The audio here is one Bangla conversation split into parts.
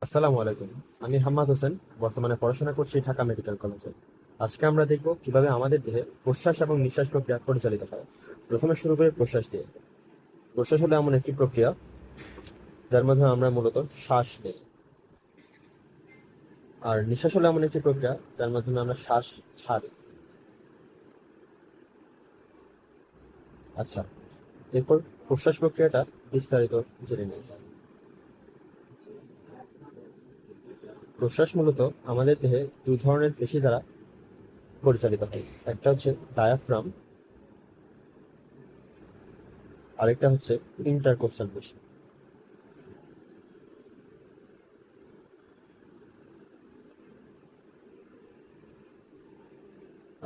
আসসালামু আলাইকুম। আমি হাম্মাদ হোসেন, বর্তমানে পড়াশোনা করছি ঢাকা মেডিকেল কলেজে। আজকে আমরা দেখব কিভাবে আমাদের দেহে প্রশ্বাস এবং নিঃশ্বাস প্রক্রিয়া পরিচালিত হয়। প্রথমে শুরু করি প্রশ্বাস দিয়ে। প্রশ্বাস হলো এমন একটি প্রক্রিয়া যার মাধ্যমে আমরা মূলত শ্বাস নিই। আর নিঃশ্বাস হলো এমন একটি প্রক্রিয়া যার মাধ্যমে আমরা শ্বাস ছাড়ি। আচ্ছা, এরপর প্রশ্বাস প্রক্রিয়াটা বিস্তারিত জেনে নিই। প্রশ্বাস মূলত আমাদের দেহে দুই ধরনের পেশি দ্বারা পরিচালিত হয়। একটা হচ্ছে ডায়াফ্রাম, আরেকটা হচ্ছে ইন্টারকোস্টাল পেশি।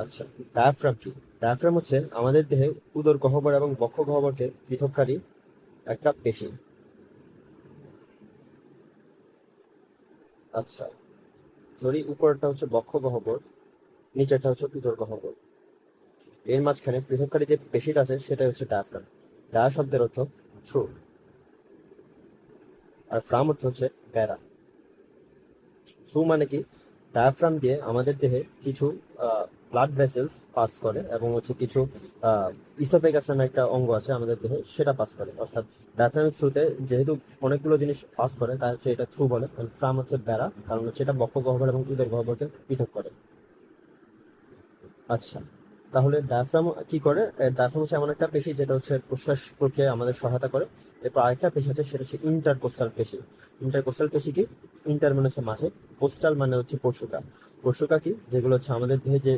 আচ্ছা, ডায়াফ্রাম কি? ডায়াফ্রাম হচ্ছে আমাদের দেহে উদর গহ্বর এবং বক্ষ গহ্বরকে পৃথককারী একটা পেশি। আচ্ছা, ধরি উপরেরটা হচ্ছে বক্ষ গহ্বর, নিচেরটা হচ্ছে উদর গহ্বর। এর মাঝখানে পৃথককারী যে পেশিটা আছে সেটাই হচ্ছে ডায়াফ্রাম। ডায়া শব্দের অর্থ থ্রু, আর ফ্রাম অর্থ হচ্ছে প্যারা। থ্রু মানে কি? ডায়াফ্রাম দিয়ে আমাদের দেহে কিছু ব্লাড ভেসেলস পাস করে এবং হচ্ছে কিছু ইসোফেগাস নামে একটা অঙ্গ আছে আমাদের দেহে, সেটা পাস করে। অর্থাৎ ডায়াফ্রামের থ্রুতে যেহেতু অনেকগুলো জিনিস পাস করে, তাই হচ্ছে এটা থ্রু বলে। ফ্রাম হচ্ছে বেড়া, কারণ হচ্ছে এটা বক্ষ গহ্বর এবং উদর গহ্বরকে পৃথক করে। আচ্ছা, তাহলে ডায়াফ্রাম কি করে? ডায়াফ্রাম হচ্ছে এমন একটা পেশি যেটা হচ্ছে প্রশ্বাস প্রক্রিয়ায় আমাদের সহায়তা করে। এরপর আরেকটা পেশি আছে, সেটা হচ্ছে ইন্টারকোস্টাল পেশি। ইন্টারকোস্টাল পেশি কি? ইন্টার মানে হচ্ছে মাঝে, কোস্টাল মানে হচ্ছে পরশুকা। পরশুকা কি? যেগুলো হচ্ছে আমাদের দেহে যে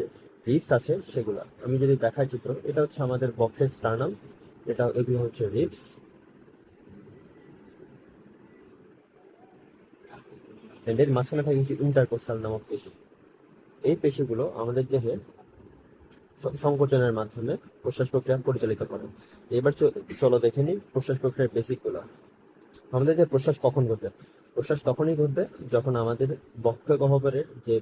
রিবস আছে সেগুলো। আমি যদি দেখাই চিত্র, এটা হচ্ছে আমাদের বক্ষের স্টার্নাম, এটা এগুলো হচ্ছে রিবস। এর মাঝখানে থাকে হচ্ছে ইন্টারকোস্টাল নামক পেশি। এই পেশিগুলো আমাদের দেহে সংকোচনের মাধ্যমে প্রশ্বাস প্রক্রিয়া পরিচালিত করে। এবার চলো দেখে নিই প্রশ্বাস প্রক্রিয়ার বেসিক গুলো। আমাদের যে প্রশ্বাস কখন ঘটবে? প্রশ্বাস তখনই ঘটবে যখন আমাদের বক্ষ গহ্বরের যে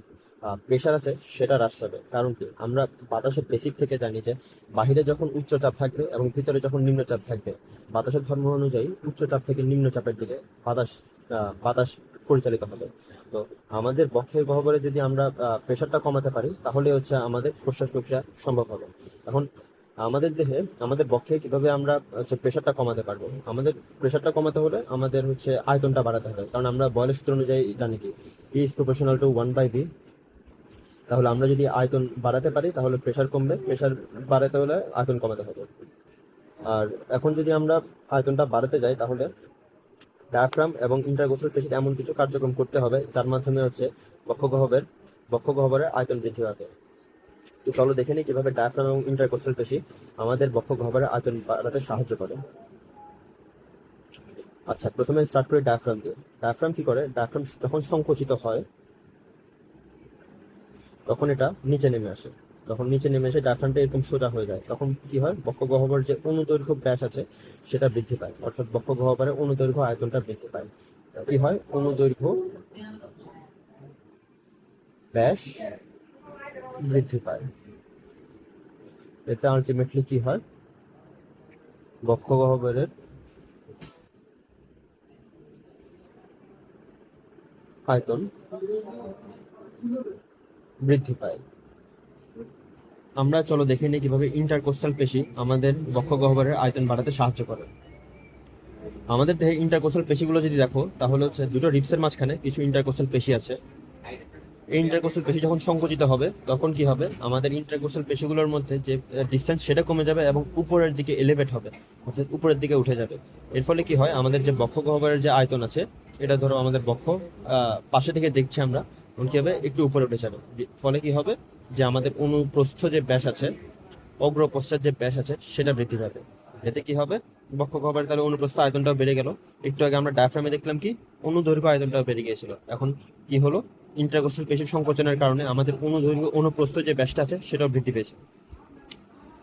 প্রেশার আছে সেটা হ্রাস পাবে। কারণ কি? আমরা বাতাসের বেসিক থেকে জানি যে বাহিরে যখন উচ্চচাপ থাকবে এবং ভিতরে যখন নিম্নচাপ থাকবে, বাতাসের ধর্ম অনুযায়ী উচ্চচাপ থেকে নিম্নচাপের দিকে বাতাস বাতাস পরিচালিত হবে। তো আমাদের বক্ষের গহ্বরে যদি আমরা প্রেশারটা কমাতে পারি, তাহলে হচ্ছে আমাদের প্রশ্বাস প্রক্রিয়া সম্ভব হবে। এখন আমাদের দেহে, আমাদের বক্ষে কিভাবে আমরা হচ্ছে প্রেশারটা কমাতে পারবো? আমাদের প্রেশারটা কমাতে হলে আমাদের হচ্ছে আয়তনটা বাড়াতে হবে। কারণ আমরা বয়লের সূত্র অনুযায়ী জানি কি, ই ইজ প্রপোর্শনাল টু 1/v। তাহলে আমরা যদি আয়তন বাড়াতে পারি তাহলে প্রেশার কমবে, প্রেশার বাড়াতে হলে আয়তন কমাতে হবে। আর এখন যদি আমরা আয়তনটা বাড়াতে যাই, তাহলে ডায়াফ্রাম এবং ইন্টারকোস্টাল পেশির এমন কিছু কার্যক্রম করতে হবে যার মাধ্যমে হচ্ছে বক্ষ গহ্বরের আয়তন বৃদ্ধি পাবে। তো চলো দেখে নিই কিভাবে ডায়াফ্রাম এবং ইন্টারকোস্টাল পেশি আমাদের বক্ষ গহ্বরের আয়তন বাড়াতে সাহায্য করে। আচ্ছা, প্রথমে স্টার্ট করি ডায়াফ্রাম দিয়ে। ডায়াফ্রাম কি করে? ডায়াফ্রাম যখন সংকুচিত হয় তখন এটা নিচে নেমে আসে। তখন নিচে নেমে এসে ডায়াফ্রামটা এরকম সোজা হয়ে যায়। তখন কি হয়? বক্ষ গহ্বরের যে অনুদৈর্ঘ্য ব্যাস আছে সেটা বৃদ্ধি পায়, অর্থাৎ বক্ষ গহ্বরের অনুদৈর্ঘ্য আয়তনটা বৃদ্ধি পায়। কি হয়? অনুদৈর্ঘ্য ব্যাস বৃদ্ধি পায়। এতে আলটিমেটলি কি হয়? বক্ষ গহ্বরের আয়তন বৃদ্ধি পায়। আমরা চলো দেখে নিই কিভাবে ইন্টারকোস্টাল পেশি আমাদের বক্ষ গহ্বরের আয়তন বাড়াতে সাহায্য করে। আমাদের দেহে ইন্টারকোস্টাল পেশিগুলো যদি দেখো, তাহলে হচ্ছে দুটো রিবসের মাঝখানে কিছু ইন্টারকোস্টাল পেশি আছে। এই ইন্টারকোস্টাল পেশি যখন সংকুচিত হবে তখন কি হবে? আমাদের ইন্টারকোস্টাল পেশিগুলোর মধ্যে যে ডিস্টেন্স সেটা কমে যাবে এবং উপরের দিকে এলিভেট হবে, অর্থাৎ উপরের দিকে উঠে যাবে। এর ফলে কি হয়? আমাদের যে বক্ষ গহ্বরের যে আয়তন আছে, এটা ধরো আমাদের বক্ষ পাশে থেকে দেখছি আমরা, তখন কি হবে? একটু উপরে উঠে যাবে। ফলে কি হবে? যে আমাদের অনুপ্রস্থ যে ব্যাস আছে, অগ্রপশ্চাৎ যে ব্যাস আছে সেটা বৃদ্ধি পাবে। এতে কি হবে? বক্ষ গহ্বরের তাহলে অনুপ্রস্থ আয়তনটাও বেড়ে গেল। একটু আগে আমরা ডায়াফ্রামে দেখলাম কি, অনুদৈর্ঘ্য আয়তনটাও বেড়ে গিয়েছিল। এখন কি হলো? ইন্টারকোস্টাল পেশির সংকোচনের কারণে আমাদের অনুদৈর্ঘ্য অনুপ্রস্থ যে ব্যাসটা আছে সেটাও বৃদ্ধি পেয়েছে।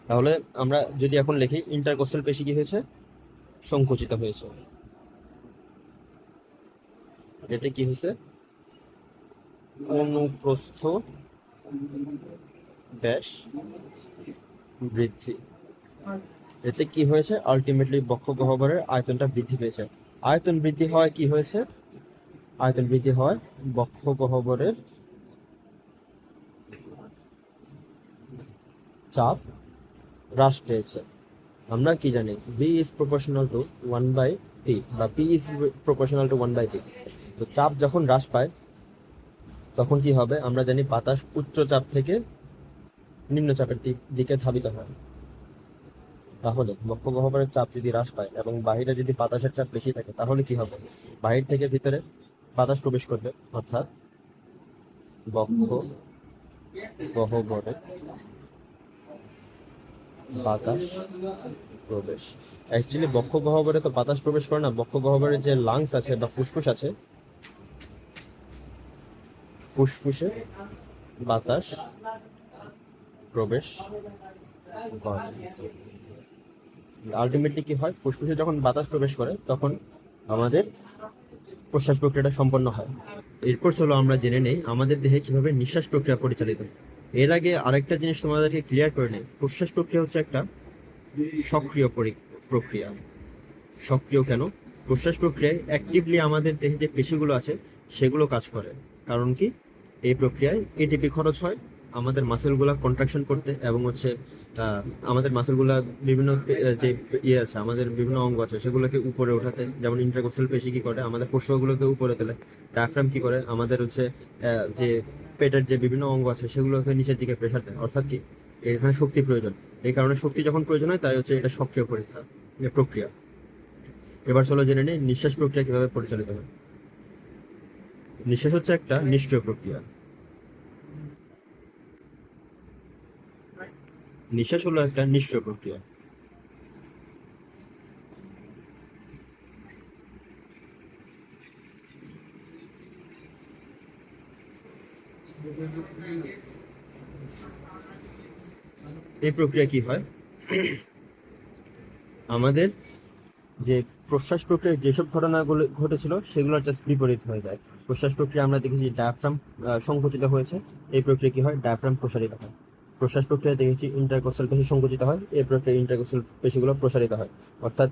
তাহলে আমরা যদি এখন লিখি, ইন্টারকোস্টাল পেশি কি হয়েছে? সংকুচিত হয়েছে। এতে কি হয়েছে? অনুপ্রস্থ ব্যাস বৃদ্ধি। এতে কি হয়েছে? আলটিমেটলি বক্ষ গহ্বরের আয়তনটা বৃদ্ধি পেয়েছে। আয়তন বৃদ্ধি হয় কি হয়েছে? আয়তন বৃদ্ধি হয়, বক্ষ গহ্বরের চাপ হ্রাস পেয়েছে। আমরা কি জানি, V is proportional to 1/P বা P is proportional to 1/P। তো চাপ যখন হ্রাস পায় তখন কি হবে, আমরা জানি বাতাস উচ্চ চাপ থেকে নিম্নচাপের দিকে ধাবিত হয়। তাহলে বক্ষ গহ্বরের চাপ যদি হ্রাস পায় এবং বাহিরে যদি বাতাসের চাপ বেশি থাকে, তাহলে কি হবে, বাহির থেকে ভিতরে বাতাস প্রবেশ করবে, অর্থাৎ বক্ষ গহ্বরে বাতাস প্রবেশ। অ্যাকচুয়ালি বক্ষ গহ্বরে তো বাতাস প্রবেশ করে না, বক্ষ গহ্বরের যে লাংস আছে বা ফুসফুস আছে, ফুসফুসে বাতাস প্রবেশ করে। আলটিমেটলি কি হয়, ফুসফুসে যখন বাতাস প্রবেশ করে তখন আমাদের প্রশ্বাস প্রক্রিয়াটা সম্পন্ন হয়। এরপর চলো আমরা জেনে নেই আমাদের দেহে কিভাবে নিঃশ্বাস প্রক্রিয়া পরিচালিত। এর আগে আরেকটা জিনিস তোমাদেরকে ক্লিয়ার করে নেই, প্রশ্বাস প্রক্রিয়া হচ্ছে একটা সক্রিয় প্রক্রিয়া। সক্রিয় কেন? প্রশ্বাস প্রক্রিয়ায় অ্যাক্টিভলি আমাদের দেহে যে পেশিগুলো আছে সেগুলো কাজ করে। কারণ কি, এই প্রক্রিয়ায় এটিপি খরচ হয় আমাদের মাসেলগুলা কন্ট্রাকশন করতে, এবং হচ্ছে আমাদের মাসেলগুলা বিভিন্ন যে ইয়ে আছে, আমাদের বিভিন্ন অঙ্গ আছে সেগুলোকে উপরে ওঠাতে। যেমন ইন্টারকোস্টাল পেশি কি করে, আমাদের পশুগুলোকে উপরে তোলে। ডায়াফ্রাম কি করে, আমাদের হচ্ছে যে পেটের যে বিভিন্ন অঙ্গ আছে সেগুলোকে নিচের দিকে প্রেশার দেয়। অর্থাৎ কি, এখানে শক্তি প্রয়োজন। এই কারণে শক্তি যখন প্রয়োজন হয় তাই হচ্ছে এটা সক্রিয় প্রক্রিয়া। এবার চলো জেনে নিই নিঃশ্বাস প্রক্রিয়া কিভাবে পরিচালিত হয়। নিঃশ্বাস হচ্ছে একটা নিষ্ক্রিয় প্রক্রিয়া। নিঃশ্বাস হলো একটা নিষ্ক্রিয় প্রক্রিয়া। এই প্রক্রিয়া কি হয়, আমাদের যে প্রশ্বাস প্রক্রিয়ায় যেসব ঘটনাগুলো ঘটেছিল সেগুলোর জাস্ট বিপরীত হয়ে যায়। প্রশ্বাস প্রক্রিয়া আমরা দেখেছি ডায়াফ্রাম সংকুচিত হয়েছে, এই প্রক্রিয়া কি হয়, ডায়াফ্রাম প্রসারিত হয়। প্রশ্বাস প্রক্রিয়ায় দেখেছি ইন্টারকোস্টাল পেশি সংকুচিত হয়, এই প্রক্রিয়ায় ইন্টারকোস্টাল পেশিগুলো প্রসারিত হয়। অর্থাৎ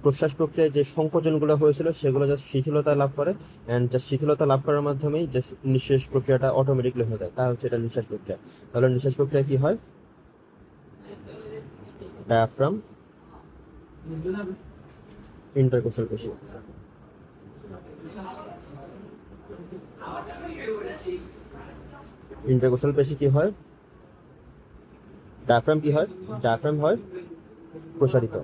প্রশ্বাস প্রক্রিয়ায় যে সংকোচনগুলো হয়েছিল সেগুলো জাস্ট শিথিলতা লাভ করে, অ্যান্ড জাস্ট শিথিলতা লাভ করার মাধ্যমেই জাস্ট নিঃশ্বাস প্রক্রিয়াটা অটোমেটিকলি হয়ে যায়। তা হচ্ছে এটা নিঃশ্বাস প্রক্রিয়া। তাহলে নিঃশ্বাস প্রক্রিয়া কি হয়, ডায়াফ্রাম ইন্টারকোস্টাল পেশি। ইন্টারকোস্টাল পেশি কি হয়, ডায়াফ্রাম কি হয়, ডায়াফ্রাম হয় প্রসারিত।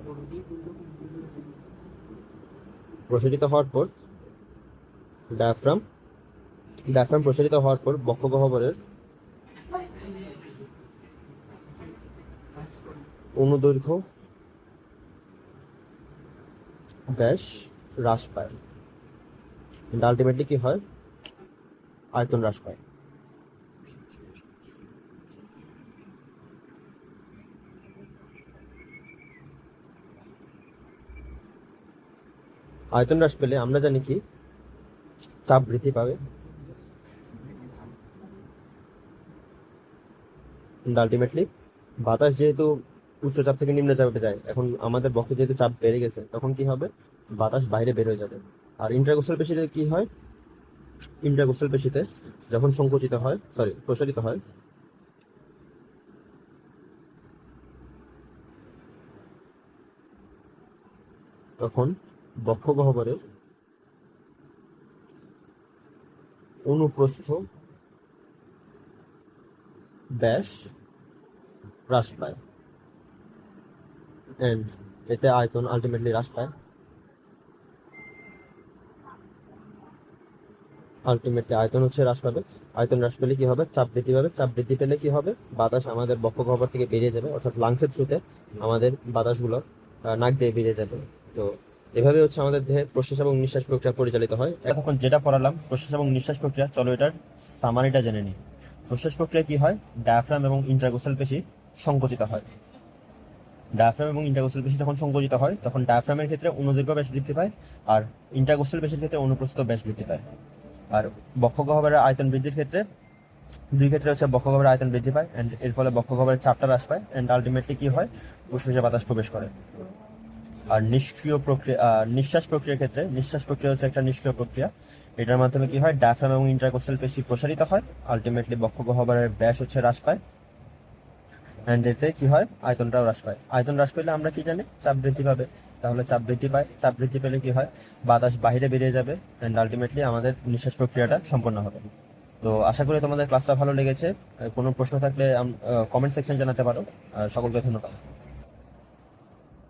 প্রসারিত হওয়ার পর ডায়াফ্রাম প্রসারিত হওয়ার পর বক্ষ গহ্বরের অনুদৈর্ঘ্য ব্যাস হ্রাস পায়। আলটিমেটলি কি হয়, আয়তন হ্রাস পায়। আয়তন হ্রাস পেলে আমরা জানি কি, চাপ বৃদ্ধি পাবে। আলটিমেটলি বাতাস যেহেতু উচ্চচাপ থেকে নিম্নচাপে যায়, এখন আমাদের বক্ষে যেহেতু চাপ বেড়ে গেছে, তখন কি হবে, বাতাস বাইরে বের হয়ে যাবে। আর ইন্টারকোস্টাল পেশিতে কি হয়, ইন্টারকোস্টাল পেশিতে যখন প্রসারিত হয়, তখন বক্ষ গহ্বরের অনুপ্রস্থ ব্যাস হ্রাস পায়, এন্ড এতে আয়তন আলটিমেটলি হ্রাস পায়। আয়তন হচ্ছে হ্রাস পাবে। আয়তন হ্রাস পেলে কি হবে, চাপ বৃদ্ধি পাবে। চাপ বৃদ্ধি পেলে কি হবে, বাতাস আমাদের বক্ষ গহ্বর থেকে বেরিয়ে যাবে, অর্থাৎ লাংসের থ্রুতে আমাদের বাতাসগুলো নাক দিয়ে বেরিয়ে যাবে। তো এভাবে হচ্ছে আমাদের দেহে প্রশ্বাস এবং নিঃশ্বাস প্রক্রিয়া পরিচালিত হয়। এখন যেটা পড়ালাম প্রশ্বাস এবং নিঃশ্বাস প্রক্রিয়া, চলো এটার সামারিটা জেনে নিই। প্রশ্বাস প্রক্রিয়া কি হয়, ডায়াফ্রাম এবং ইন্টারকোস্টাল পেশি সংকুচিত হয়। ডায়াফ্রাম এবং ইন্টারকোস্টাল পেশি যখন সংকুচিত হয় তখন ডায়াফ্রামের ক্ষেত্রে অনুদৈর্ঘ্য ব্যাস বৃদ্ধি পায়, আর ইন্টারকোস্টাল পেশির ক্ষেত্রে অনুপ্রস্থ ব্যাস বৃদ্ধি পায়। আর বক্ষ গহ্বরের আয়তন বৃদ্ধির ক্ষেত্রে দুই ক্ষেত্রে হচ্ছে বক্ষ গহ্বরের আয়তন বৃদ্ধি পায়, অ্যান্ড এর ফলে বক্ষ গহ্বরের চাপটা হ্রাস পায়, অ্যান্ড আলটিমেটলি কি হয়, ফুসফুসে বাতাস প্রবেশ করে। আর নিষ্ক্রিয় প্রক্রিয়া, নিঃশ্বাস প্রক্রিয়ার ক্ষেত্রে নিঃশ্বাস প্রক্রিয়া হচ্ছে একটা নিষ্ক্রিয় প্রক্রিয়া। এটার মাধ্যমে কি হয়, ডায়াফ্রাম এবং ইন্টারকোস্টাল পেশি প্রসারিত হয়, আলটিমেটলি বক্ষগহ্বরের ব্যাস হ্রাস পায়, অ্যান্ড এতে কি হয়, আয়তনটাও হ্রাস পায়। আয়তন হ্রাস পেলে আমরা কি জানি, চাপ বৃদ্ধি পাবে। তাহলে চাপ বৃদ্ধি পায়, চাপ বৃদ্ধি পেলে কি হয়, বাতাস বাইরে বেরিয়ে যাবে, অ্যান্ড আলটিমেটলি আমাদের নিঃশ্বাস প্রক্রিয়াটা সম্পন্ন হবে। তো আশা করি তোমাদের ক্লাসটা ভালো লেগেছে। কোনো প্রশ্ন থাকলে কমেন্ট সেকশন জানাতে পারো। আর সকলকে ধন্যবাদ।